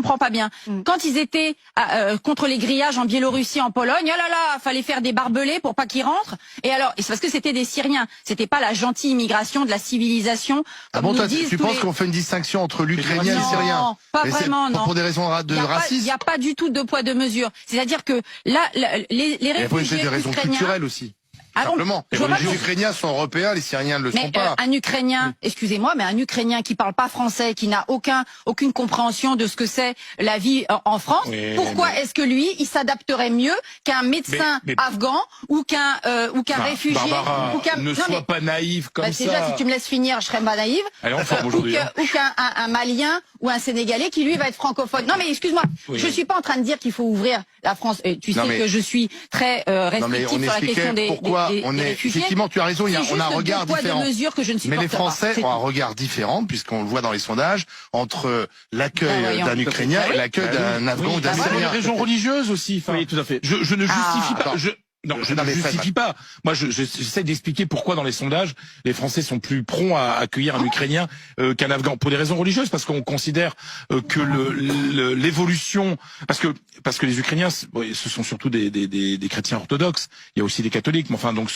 comprends pas bien. Quand ils étaient contre les grillages en Biélorussie, en Pologne, oh là là, fallait faire des barbelés pour pas qu'ils rentrent. Et alors, c'est parce que c'était des Syriens. C'était pas la gentille immigration de la civilisation. Ah bon, toi, tu penses qu'on fait une distinction entre l'Ukrainien et les Syriens? Non, pas vraiment, non. Pour des raisons de racisme? Il n'y a pas du tout de poids de mesure. C'est-à-dire que là, les réfugiés des raisons ukrainiens, culturelles aussi. Ah bon, simplement. Les Ukrainiens sont européens, les Syriens ne le sont pas. Un Ukrainien, excusez-moi, mais un Ukrainien qui parle pas français, qui n'a aucune compréhension de ce que c'est la vie en France, pourquoi est-ce que lui, il s'adapterait mieux qu'un médecin afghan ou qu'un réfugié Barbara, ou qu'un ne sois pas naïve comme ça. Déjà, si tu me laisses finir, je serais pas naïve. Elle est en forme aujourd'hui. Ou qu'un Malien ou un Sénégalais qui lui va être francophone. Non mais excuse-moi, je suis pas en train de dire qu'il faut ouvrir la France. Tu sais que je suis très restrictive sur la question des réfugiés. Effectivement, tu as raison, on a un regard différent. Mais les Français ont un regard différent, puisqu'on le voit dans les sondages, entre l'accueil d'un Ukrainien et l'accueil d'un Afghan ou d'un Syrien. Il y a des raisons religieuses aussi. Oui, tout à fait. Je ne justifie pas. Non, je ne justifie pas. Moi, j'essaie d'expliquer pourquoi dans les sondages, les Français sont plus prompts à accueillir un Ukrainien qu'un Afghan. Pour des raisons religieuses, parce qu'on considère que l'évolution, parce que les Ukrainiens, ce sont surtout des chrétiens orthodoxes. Il y a aussi des catholiques, mais enfin, donc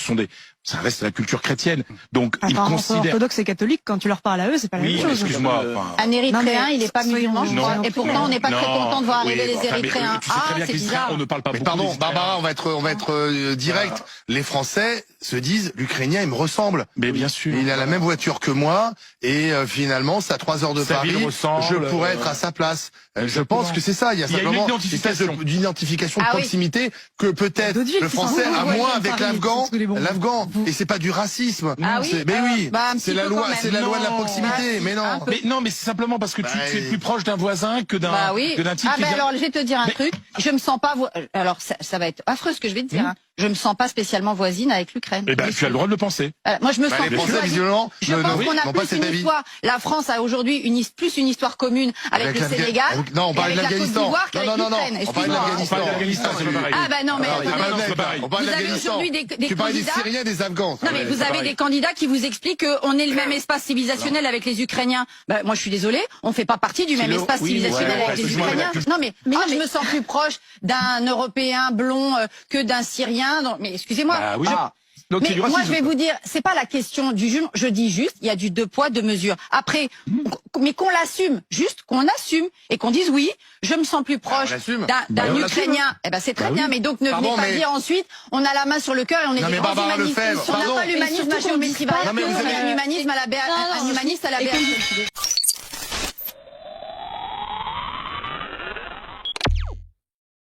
ça reste la culture chrétienne. Donc ils considèrent. Orthodoxes et catholiques, quand tu leur parles à eux, c'est pas la même chose. Excuse-moi. Un Érythréen, il est pas musulman, je crois. Et pourtant, on n'est pas très content de voir arriver les Érythréens. C'est bizarre. On ne parle pas beaucoup. Pardon, Barbara, on va être direct. Les Français se disent, l'Ukrainien, il me ressemble. Mais bien sûr. Il a la même voiture que moi, et finalement, c'est à 3 heures de Paris. Je pourrais être à sa place. Je pense que c'est ça. Il y a simplement une espèce d'identification de proximité que peut-être le Français a moins avec l'Afghan. Et c'est pas du racisme. Ah oui. Mais oui, c'est la loi de la proximité. Mais non. Mais c'est simplement parce que tu es plus proche d'un voisin que d'un type. Ah ben alors, je vais te dire un truc. Je me sens pas. Alors ça va être affreux ce que je vais te dire. Je me sens pas spécialement voisine avec l'Ukraine. Eh ben, tu as le droit de le penser. Moi, je me sens les Français, visiblement, je pense qu'on a plus une histoire. La France a aujourd'hui plus une histoire commune avec le Sénégal. Non, on parle de l'Afghanistan. Non. On parle de l'Afghanistan, c'est pas pareil. Ah ben non, mais on parle de l'Afghanistan. Tu parles des Syriens, des Afghans. Non, mais vous avez des candidats qui vous expliquent qu'on est le même espace civilisationnel avec les Ukrainiens. Ben, moi, je suis désolée, on fait pas partie du même espace civilisationnel avec les Ukrainiens. Non, mais je me sens plus proche d'un Européen blond que d'un Syrien. Non, mais excusez-moi. Mais moi, je vais vous dire, c'est pas la question du juge. Je dis juste, il y a du 2 poids 2 mesures. Après, mais qu'on l'assume, juste qu'on assume et qu'on dise oui, je me sens plus proche d'un Ukrainien. Eh ben c'est très bien, mais donc ne venez pas dire ensuite, on a la main sur le cœur et on est des grands humanistes. On n'a pas l'humanisme à Géométrie variable, on a un humaniste à la BHL.